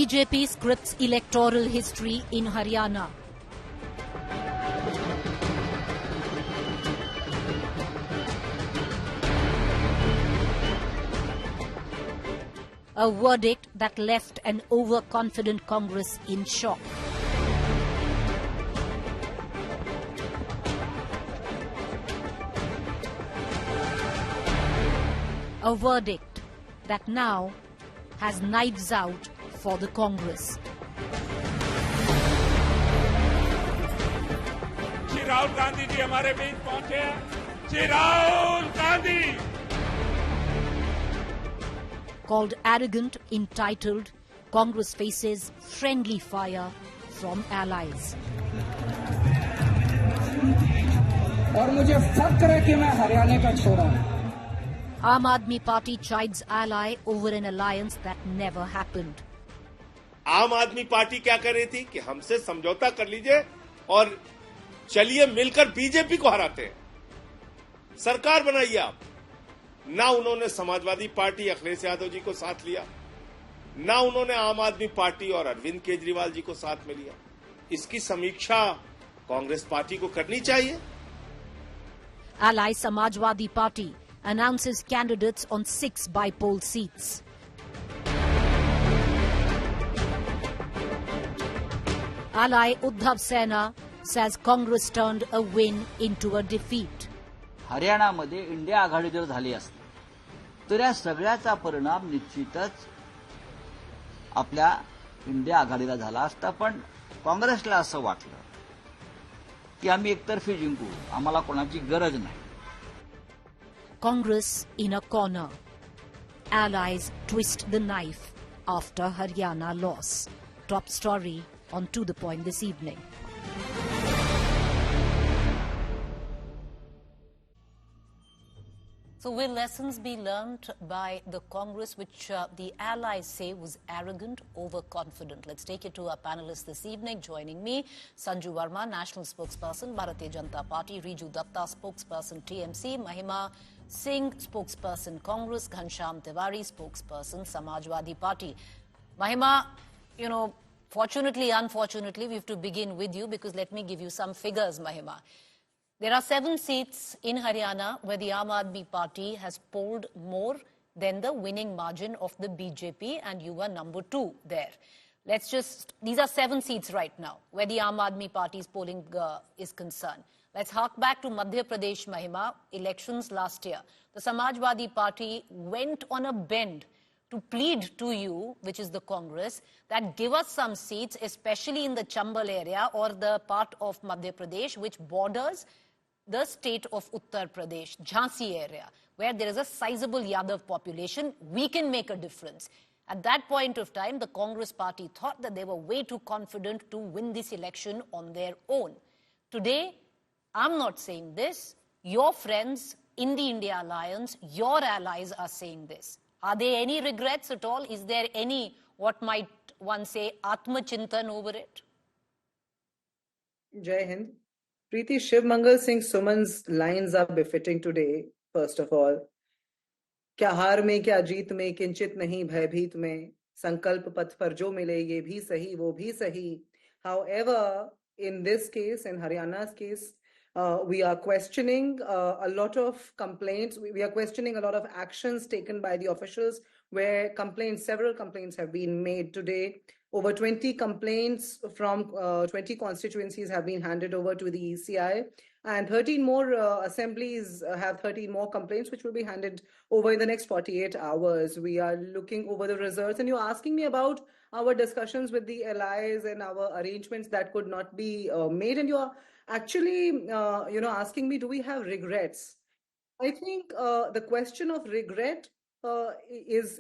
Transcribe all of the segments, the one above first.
BJP scripts electoral history in Haryana. A verdict that left an overconfident Congress in shock. A verdict that now has knives out for the Congress. Shri Rahul Gandhi ji हमारे बीच पहुंचे हैं। Shri Rahul Gandhi Called arrogant, entitled, Congress faces friendly fire from allies. और मुझे फक्र है कि मैं हरियाणा का छोरा हूं। Aam Aadmi Party chides ally over an alliance that never happened. आम आदमी पार्टी क्या कर रही थी कि हमसे समझौता कर लीजिए और चलिए मिलकर बीजेपी को हराते हैं, सरकार बनाइए आप। ना उन्होंने समाजवादी पार्टी अखिलेश यादव जी को साथ लिया, ना उन्होंने आम आदमी पार्टी और अरविंद केजरीवाल जी को साथ में लिया। इसकी समीक्षा कांग्रेस पार्टी को करनी चाहिए। Ally Samajwadi Party announces candidates on 6 bypoll seats. Ally Uddhav Sena says Congress turned a win into a defeat. हरियाणामध्ये इंडिया आघाडी जर झाली असती तर या सगळ्याचा परिणाम निश्चितच आपल्या इंडिया आघाडीला झाला असता, पण काँग्रेसला असं वाटलं की आम्ही एकतर्फी जिंकू, आम्हाला कोणाची गरज नाही. Congress in a corner. Allies twist the knife after Haryana loss. Top story on To The Point this evening. So will lessons be learnt by the Congress, which the allies say was arrogant, overconfident? Let's take it to our panelists this evening. Joining me, Sanju Verma, National Spokesperson, Bharatiya Janata Party, Riju Datta, Spokesperson, TMC, Mahima Singh, Spokesperson, Congress, Ghanshyam Tiwari, Spokesperson, Samajwadi Party. Mahima, fortunately, unfortunately, we have to begin with you because let me give you some figures, Mahima. There are 7 seats in Haryana where the Aam Aadmi Party has polled more than the winning margin of the BJP, and you were number 2 there. These are 7 seats right now where the Aam Aadmi Party's polling is concerned. Let's hark back to Madhya Pradesh, Mahima, elections last year. The Samajwadi Party went on a bend to plead to you, which is the Congress, that give us some seats, especially in the Chambal area or the part of Madhya Pradesh which borders the state of Uttar Pradesh, Jhansi area, where there is a sizable Yadav population. We can make a difference. At that point of time, the Congress party thought that they were way too confident to win this election on their own. Today, I'm not saying this. Your friends in the India Alliance, your allies are saying this. Are there any regrets at all? Is there any, what might one say, Atma Chintan over it? Jai Hind. Preeti, Shiv Mangal Singh Suman's lines are befitting today, first of all. क्या हार में क्या जीत में किंचित नहीं भयभीत में संकल्प पथ पर जो मिले ये भी सही वो भी सही. However, in this case, in Haryana's case, we are questioning a lot of complaints. We are questioning a lot of actions taken by the officials where several complaints have been made today. Over 20 complaints from 20 constituencies have been handed over to the ECI, and 13 more assemblies have 13 more complaints which will be handed over in the next 48 hours. We are looking over the results, and you're asking me about our discussions with the allies and our arrangements that could not be made, and you're actually asking me, do we have regrets? I think the question of regret is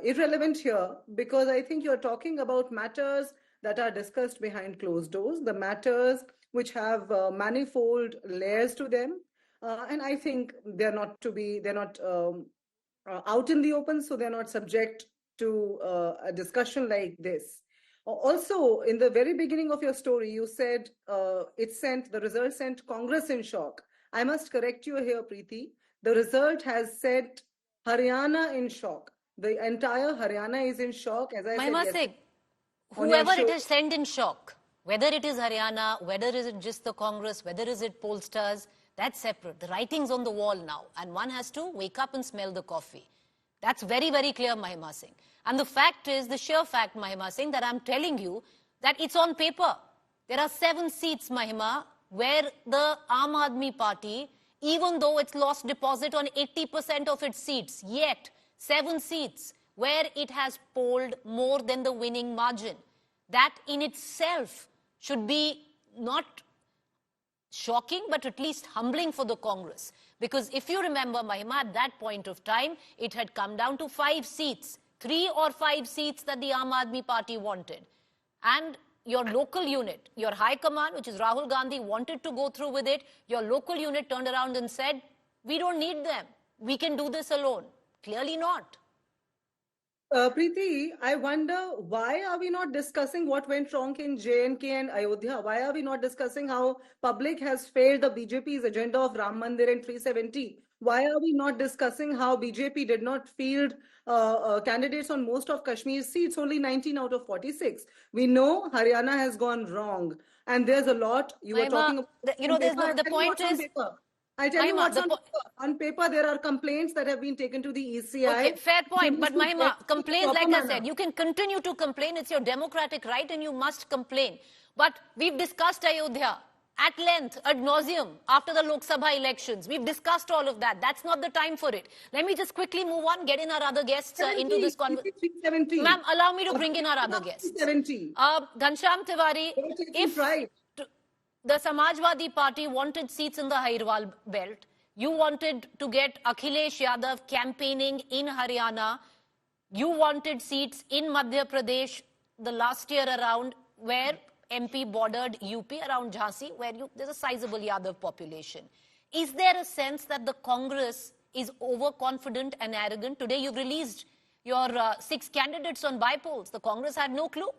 irrelevant here, because I think you're talking about matters that are discussed behind closed doors, the matters which have manifold layers to them, and I think they're not out in the open, so they're not subject to a discussion like this. Also, in the very beginning of your story, you said the result sent Congress in shock. I must correct you here, Preeti. The result has sent Haryana in shock. The entire Haryana is in shock, as I said Mahima yesterday. Singh, whoever it is sent in shock, whether it is Haryana, whether it is just the Congress, whether is it pollsters, that's separate. The writing's on the wall now, and one has to wake up and smell the coffee. That's very, very clear, Mahima Singh. And the fact is, the sheer fact, Mahima Singh, that I'm telling you that it's on paper. There are 7 seats, Mahima, where the Aam Aadmi Party, even though it's lost deposit on 80% of its seats, yet 7 seats where it has polled more than the winning margin. That in itself should be not shocking, but at least humbling for the Congress. Because if you remember, Mahima, at that point of time, it had come down to 5 seats, 3 or 5 seats that the Aam Aadmi Party wanted. And your local unit, your high command, which is Rahul Gandhi, wanted to go through with it. Your local unit turned around and said, we don't need them. We can do this alone. Clearly not. Preeti, I wonder, why are we not discussing what went wrong in J&K and Ayodhya? Why are we not discussing how public has failed the BJP's agenda of Ram Mandir and 370? Why are we not discussing how BJP did not field candidates on most of Kashmir's seats, only 19 out of 46? We know Haryana has gone wrong, and there's a lot you were talking about. You know, the point is, I'll tell you what's on paper. There are complaints that have been taken to the ECI. Okay, fair point. But Mahima, complaints, like I said, you can continue to complain. It's your democratic right and you must complain. But we've discussed Ayodhya at length, ad nauseum, after the Lok Sabha elections. We've discussed all of that. That's not the time for it. Let me just quickly move on, get in our other guests into this conversation. Ma'am, allow me to bring in our other guests. Ghanshyam Tiwari, if the Samajwadi Party wanted seats in the Hairwal belt, you wanted to get Akhilesh Yadav campaigning in Haryana, you wanted seats in Madhya Pradesh the last year around, where MP bordered UP around Jhansi, where there's a sizable Yadav population. Is there a sense that the Congress is overconfident and arrogant? Today you've released your 6 candidates on bypolls. The Congress had no clue.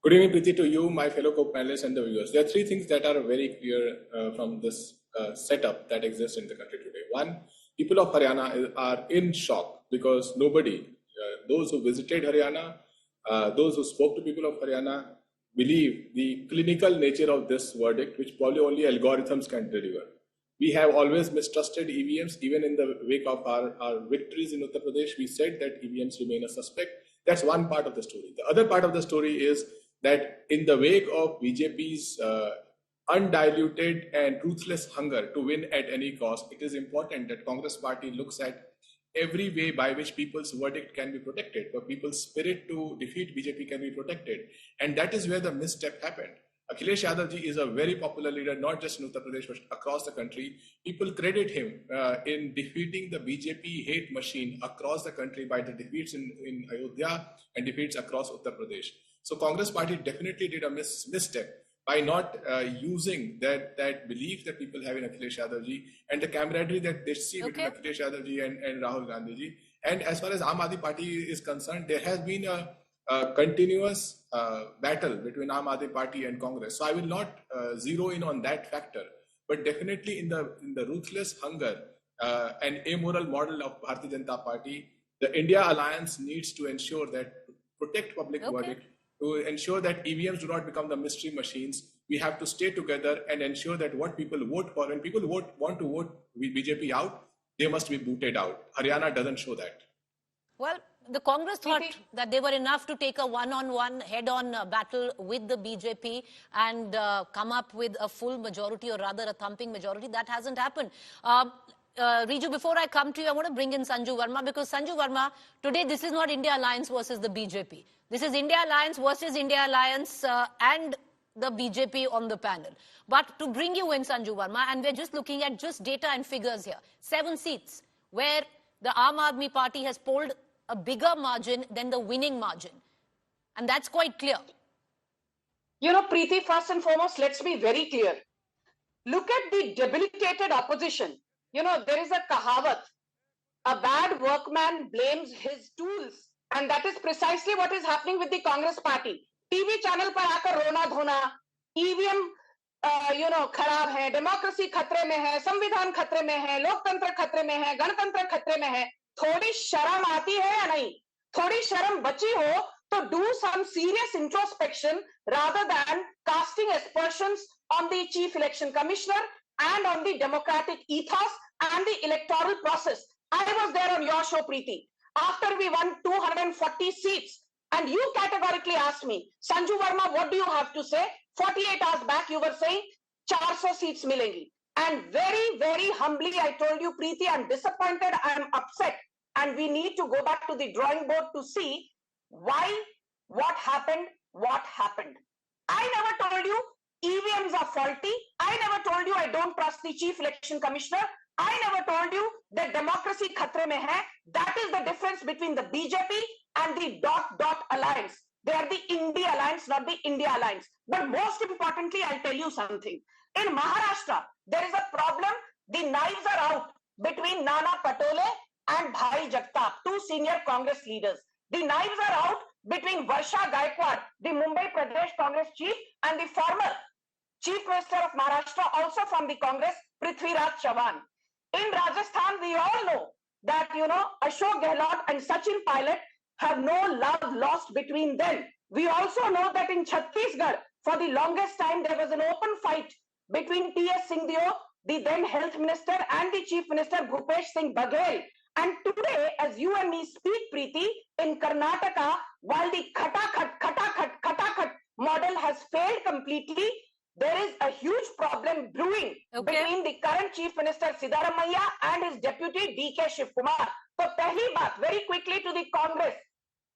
Good evening, Preeti, to you, my fellow co-panelists and the viewers. There are 3 things that are very clear from this setup that exists in the country today. One, people of Haryana are in shock because nobody, those who visited Haryana, those who spoke to people of Haryana, believe the clinical nature of this verdict, which probably only algorithms can deliver. We have always mistrusted EVMs. Even in the wake of our victories in Uttar Pradesh, we said that EVMs remain a suspect. That's one part of the story. The other part of the story is that in the wake of BJP's undiluted and ruthless hunger to win at any cost, it is important that Congress Party looks at every way by which people's verdict can be protected, or people's spirit to defeat BJP can be protected. And that is where the misstep happened. Akhilesh Yadav ji is a very popular leader, not just in Uttar Pradesh, but across the country. People credit him in defeating the BJP hate machine across the country by the defeats in Ayodhya and defeats across Uttar Pradesh. So Congress Party definitely did a misstep by not using that belief that people have in Akhilesh Yadav ji and the camaraderie that they see between Akhilesh Yadav ji and Rahul Gandhi ji. And as far as Aam Aadmi Party is concerned, there has been a continuous battle between Aam Aadmi Party and Congress. So I will not zero in on that factor, but definitely in the ruthless hunger and amoral model of Bharatiya Janata Party, the India Alliance needs to ensure that protect public verdict, to ensure that EVMs do not become the mystery machines. We have to stay together and ensure that what people vote for, when people want to vote BJP out, they must be booted out. Haryana doesn't show that. Well, the Congress thought that they were enough to take a one-on-one, head-on battle with the BJP and come up with a full majority, or rather a thumping majority. That hasn't happened. Riju, before I come to you, I want to bring in Sanju Verma, because Sanju Verma, today this is not India Alliance versus the BJP. This is India Alliance versus India Alliance and the BJP on the panel. But to bring you in, Sanju Verma, and we're just looking at just data and figures here. 7 seats where the Aam Aadmi Party has polled a bigger margin than the winning margin. And that's quite clear. You know, Preeti, first and foremost, let's be very clear. Look at the debilitated opposition. You know, there is a kahawat. A bad workman blames his tools. And that is precisely what is happening with the Congress Party. TV channel par aakar rona dhona, EVM, खराब है, democracy खतरे में है, संविधान खतरे में है, लोकतंत्र खतरे में है, गणतंत्र खतरे में है. थोड़ी शर्म आती है या नहीं? थोड़ी शर्म बची हो तो do some serious introspection rather than casting aspersions on the Chief Election Commissioner and on the democratic ethos and the electoral process. I was there on your show, Preeti, after we won 240 seats, and you categorically asked me, Sanju Verma, what do you have to say? 48 hours back, you were saying 400 seats milengi. And very, very humbly, I told you, Preeti, I'm disappointed, I'm upset, and we need to go back to the drawing board to see why, what happened. I never told you EVMs are faulty. I never told you I don't trust the Chief Election Commissioner. I never told you that democracy khatre mein hai. That is the difference between the BJP and the dot alliance. They are the India alliance, not the India alliance. But most importantly, I'll tell you something. In Maharashtra, there is a problem. The knives are out between Nana Patole and Bhai Jagtap, two senior Congress leaders. The knives are out between Varsha Gaikwad, the Mumbai Pradesh Congress chief, and the former Chief Minister of Maharashtra, also from the Congress, Prithviraj Chavan. In Rajasthan, we all know that, Ashok Gehlot and Sachin Pilot have no love lost between them. We also know that in Chhattisgarh, for the longest time, there was an open fight between T.S. Singhdeo, the then Health Minister, and the Chief Minister, Bhupesh Singh Baghel. And today, as you and me speak, Preeti, in Karnataka, while the khatakhat model has failed completely, there is a huge problem brewing between the current Chief Minister Siddaramaiah and his deputy D.K. Shivkumar. So, pehli baat, very quickly to the Congress,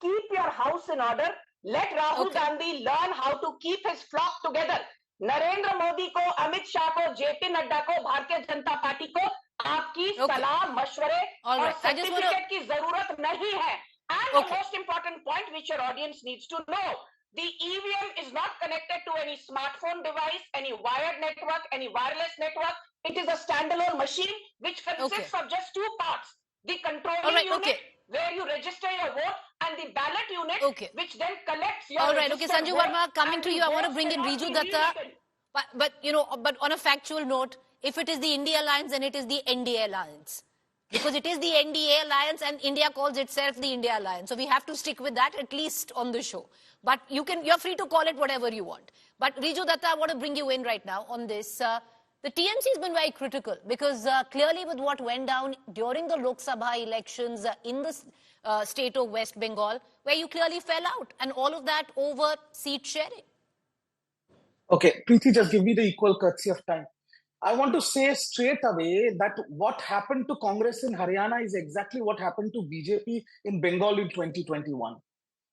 keep your house in order. Let Rahul Gandhi learn how to keep his flock together. Narendra Modi को, अमित शाह को, JP Nadda को, Bharatiya Janata party को आपकी सलाह, मशवरे और certificate की जरूरत नहीं है. And the most important point which your audience needs to know, the EVM is not connected to any smartphone device, any wired network, any wireless network. It is a standalone machine which consists of just two parts. The controlling unit where you register your vote and the ballot unit which then collects your Sanju Verma, coming to you, I want to bring in Riju Datta. But on a factual note, if it is the India Alliance, then it is the NDA Alliance. Because it is the NDA Alliance and India calls itself the India Alliance. So we have to stick with that, at least on the show. But you're free to call it whatever you want. But Riju Datta, I want to bring you in right now on this. The TMC has been very critical because clearly with what went down during the Lok Sabha elections in the state of West Bengal, where you clearly fell out, and all of that over seat sharing. Okay, Preeti, just give me the equal courtesy of time. I want to say straight away that what happened to Congress in Haryana is exactly what happened to BJP in Bengal in 2021.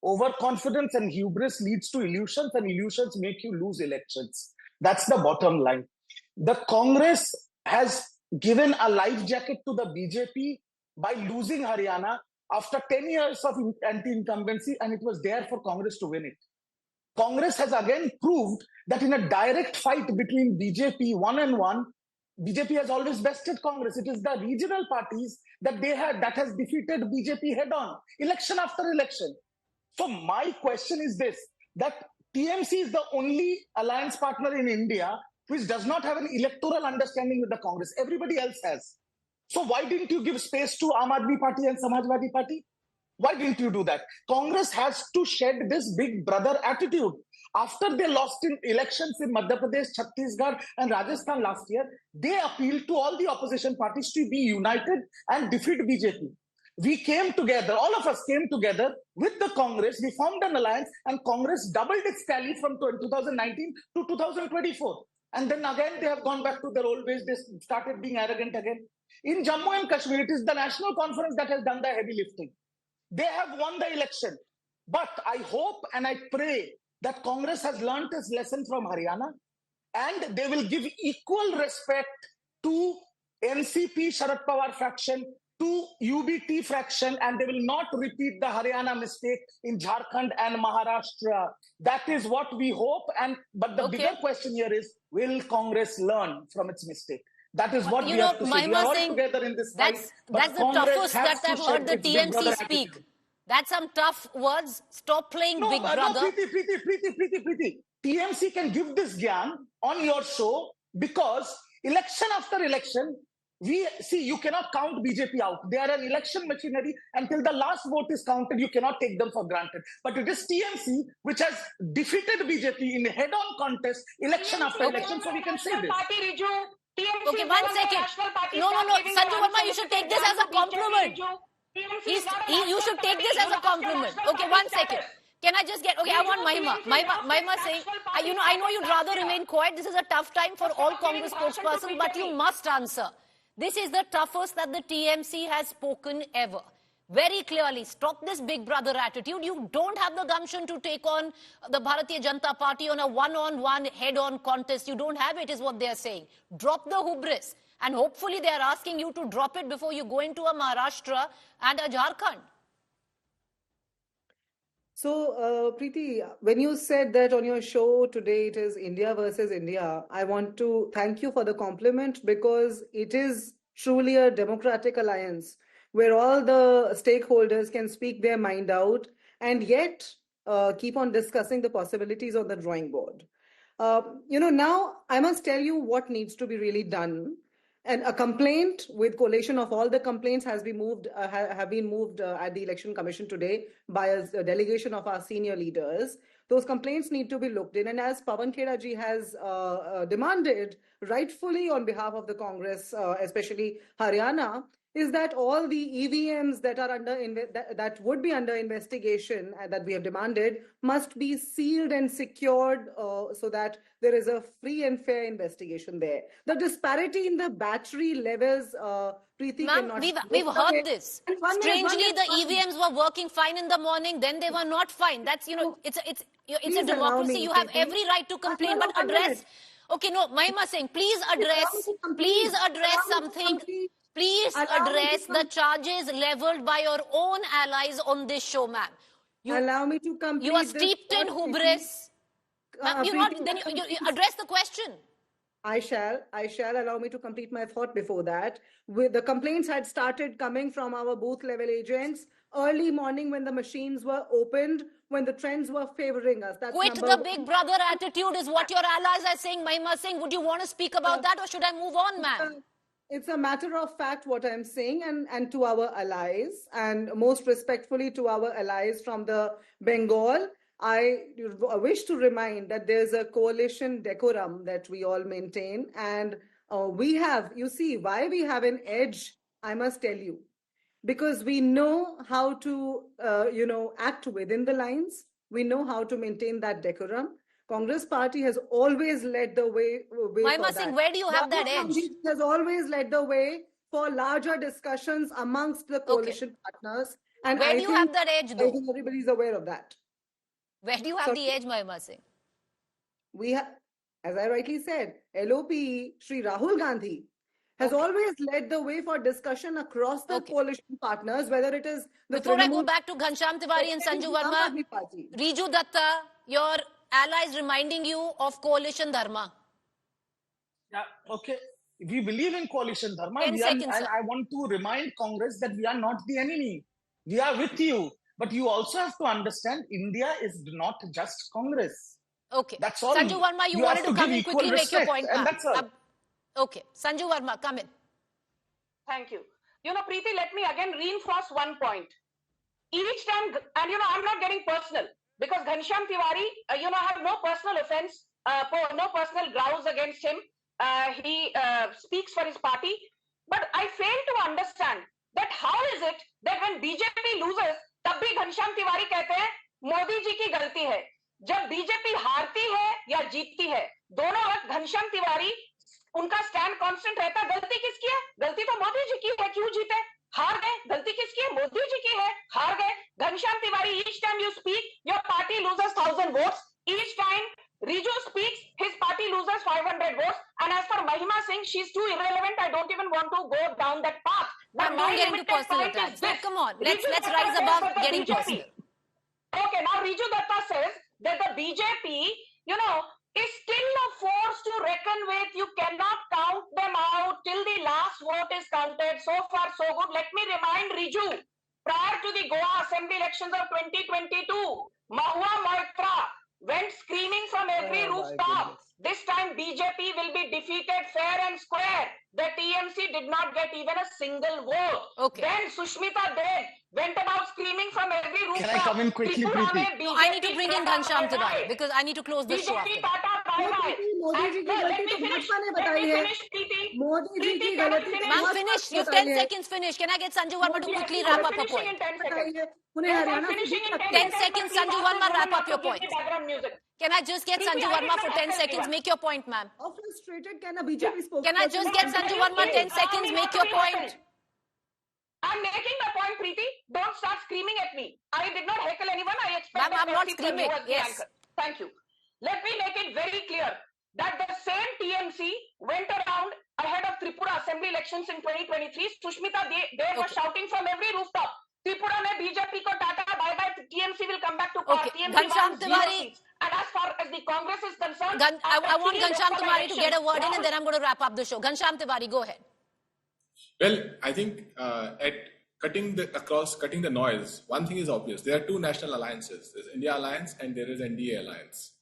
Overconfidence and hubris leads to illusions, and illusions make you lose elections. That's the bottom line. The Congress has given a life jacket to the BJP by losing Haryana after 10 years of anti-incumbency, and it was there for Congress to win it. Congress has again proved that in a direct fight between BJP one-on-one, BJP has always bested Congress. It is the regional parties that has defeated BJP head-on, election after election. So my question is this, that TMC is the only alliance partner in India which does not have an electoral understanding with the Congress. Everybody else has. So why didn't you give space to Aam Aadmi Party and Samajwadi Party? Why didn't you do that? Congress has to shed this big brother attitude. After they lost in elections in Madhya Pradesh, Chhattisgarh and Rajasthan last year, they appealed to all the opposition parties to be united and defeat BJP. We came together, all of us came together with the Congress, we formed an alliance, and Congress doubled its tally from 2019 to 2024. And then again, they have gone back to their old ways, they started being arrogant again. In Jammu and Kashmir, it is the National Conference that has done the heavy lifting. They have won the election. But I hope and I pray that Congress has learned its lesson from Haryana, and they will give equal respect to NCP Sharad Pawar fraction, to UBT fraction, and they will not repeat the Haryana mistake in Jharkhand and Maharashtra. That is what we hope. But the bigger question here is, will Congress learn from its mistake? That is what we have to say. We are all together in this fight. That's the toughest that I've heard the TMC speak. That's some tough words. Stop playing Big Brother. No, Preeti. TMC can give this gyan on your show because election after election, You cannot count BJP out. They are an election machinery. Until the last vote is counted, you cannot take them for granted. But it is TMC which has defeated BJP in a head-on contest, election after election. So we can say this. Okay, 1 second. No. Sanju Verma, you should take this as a compliment. You should take this as a compliment. Okay, 1 second. Can I just get, okay, I want Mahima saying, I know you'd rather remain quiet. This is a tough time for all Congress spokespersons, but you must answer. This is the toughest that the TMC has spoken ever. Very clearly, stop this big brother attitude. You don't have the gumption to take on the Bharatiya Janata Party on a one-on-one, head-on contest. You don't have it, is what they're saying. Drop the hubris. And hopefully they're asking you to drop it before you go into a Maharashtra and a Jharkhand. So, Preeti, when you said that on your show today it is India versus India, I want to thank you for the compliment, because it is truly a democratic alliance where all the stakeholders can speak their mind out and yet keep on discussing the possibilities on the drawing board. Now I must tell you what needs to be really done. And a complaint with collation of all the complaints has been moved, have been moved at the Election Commission today by a delegation of our senior leaders. Those complaints need to be looked in. And as Pawan Khera ji has demanded, rightfully on behalf of the Congress, especially Haryana, is that all the EVMs that are that would be under investigation that we have demanded must be sealed and secured so that there is a free and fair investigation there. The disparity in the battery levels, Preeti, cannot... We've heard this. Strangely, the EVMs were working fine in the morning, then they were not fine. That's, it's a democracy. You have every right to complain, but address... Okay, no, Mahima saying, please address something... Please address the charges leveled by your own allies on this show, ma'am. Allow me to complete. You are steeped in hubris. You address the question. I shall allow me to complete my thought before that. The complaints had started coming from our booth level agents early morning when the machines were opened, when the trends were favoring us. That's Quit the big brother attitude is what your allies are saying. Mahima Singh, would you want to speak about that, or should I move on, ma'am? It's a matter of fact what I'm saying, and to our allies, and most respectfully to our allies from the Bengal, I wish to remind that there's a coalition decorum that we all maintain, and we have, you see, why we have an edge, I must tell you, because we know how to, act within the lines. We know how to maintain that decorum. Congress party has always led the way Mahima Singh, where do you have that edge? Has always led the way for larger discussions amongst the coalition partners. And where do you have that edge, though? I think everybody's aware of that. Where do you have the edge, Mahima Singh? We have, as I rightly said, LOP, Shri Rahul Gandhi has always led the way for discussion across the coalition partners, whether it is the Before I go back to Ghanshyam Tiwari and Sanju Verma, Riju Datta, your allies reminding you of coalition dharma. Yeah, okay. We believe in coalition dharma. 10 seconds, and I want to remind Congress that we are not the enemy. We are with you. But you also have to understand India is not just Congress. Okay. That's all. Sanju Verma, you wanted to come in quickly, make your point. And that's all. Okay. Sanju Verma, come in. Thank you. Preeti, let me again reinforce one point. Each time, and I'm not getting personal, because Ghanshyam Tiwari, I have no personal offense, no personal grounds against him. He speaks for his party. But I fail to understand that how is it that when BJP loses, तब भी घनश्याम तिवारी कहते हैं मोदी जी की गलती है. जब BJP हारती है या जीतती है, दोनों वक्त घनश्याम तिवारी उनका स्टैंड कांस्टेंट रहता है. गलती किसकी है? गलती तो मोदी जी की है. क्यों जीते? हार गए. गलती किसकी है? मोदी जी की है. हार गए. Ghanshyam Tiwari, each time you speak, your party loses 1,000 votes. Each time Riju speaks, his party loses 500 votes. And as for Mahima Singh, she's too irrelevant. I don't even want to go down that path. But not getting to personal attacks. Come on, let's rise above getting personal. Okay, now Riju Datta says that the BJP, is still a force to reckon with. You cannot count them out till the last vote is counted. So far, so good. Let me remind Riju, prior to the Goa Assembly elections of 2022, Mahua Moitra went screaming from every rooftop. This time BJP will be defeated fair and square. The TMC did not get even a single vote. Okay. Then Sushmita Dev went about screaming from every rooftop. Can I come in quickly, Tripura Preeti? mein No, I need to BJP bring in Tata Ghanshyam bye-bye. Tiwari because I need to close this show after BJP that. Tata bye-bye. Modi ji की And गलती let तो me finish. Bhajpa ने Let बताई me है finish, Preeti. Modi ji की Preeti, can I गलती finish? Ma'am, Bhajpa finish. ने You've बताई 10 है seconds finish. Can I get Sanju Verma to Yes, quickly I'm wrap up her finishing point? in 10 बताई seconds. है उन्हें Yes, I'm हरियाणा से finishing in जीत 10 सकती 10 है seconds, Please Sanju ask Verma, the wrap woman up not your to give me point. background music. Can I just get Preeti, Sanju I did Verma not for 10 heckle seconds? anyone. Make your point, ma'am. How frustrated can a BJP spokesperson Can I just get Sanju Verma 10 seconds? Make your point. I'm making the point, Preeti. Don't start screaming at me. I did not heckle anyone. I expect Ma'am, that I'm not courtesy from you screaming. as the Yes. anchor. Thank you. Let me make it very clear that the same TMC went around ahead of Tripura Assembly elections in 2023. Sushmita Dev was shouting from every rooftop. Tripura mein BJP ko tata bye bye. TMC will come back to power. Okay. TMC Ghanshyam won 0 Tiwari. seats. And as far as the Congress is concerned, I want after Ghanshyam 3 Tiwari to get a word in Rahul- and then I'm going to wrap up the show. Ghanshyam Tiwari, go ahead. Well, I think at cutting the noise, one thing is obvious. There are two national alliances. There's India Alliance and there is NDA Alliance.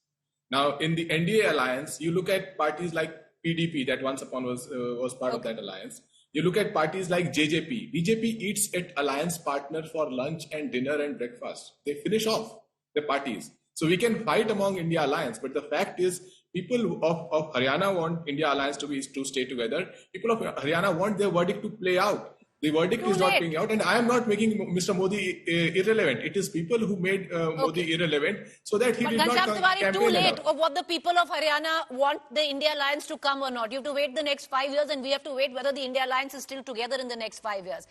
Now, in the NDA Alliance, you look at parties like PDP that once upon was part of that alliance. You look at parties like JJP. BJP eats its alliance partner for lunch and dinner and breakfast. They finish off the parties. So we can fight among India Alliance, but the fact is, people of Haryana want India Alliance to stay together. People of Haryana want their verdict to play out. The verdict is not playing out, and I am not making Mr. Modi irrelevant. It is people who made Modi irrelevant so that he But did not Ghanshyam Tiwari, campaign too late enough. of what the people of Haryana want the India Alliance to come or not. You have to wait the next 5 years and we have to wait whether the India Alliance is still together in the next 5 years.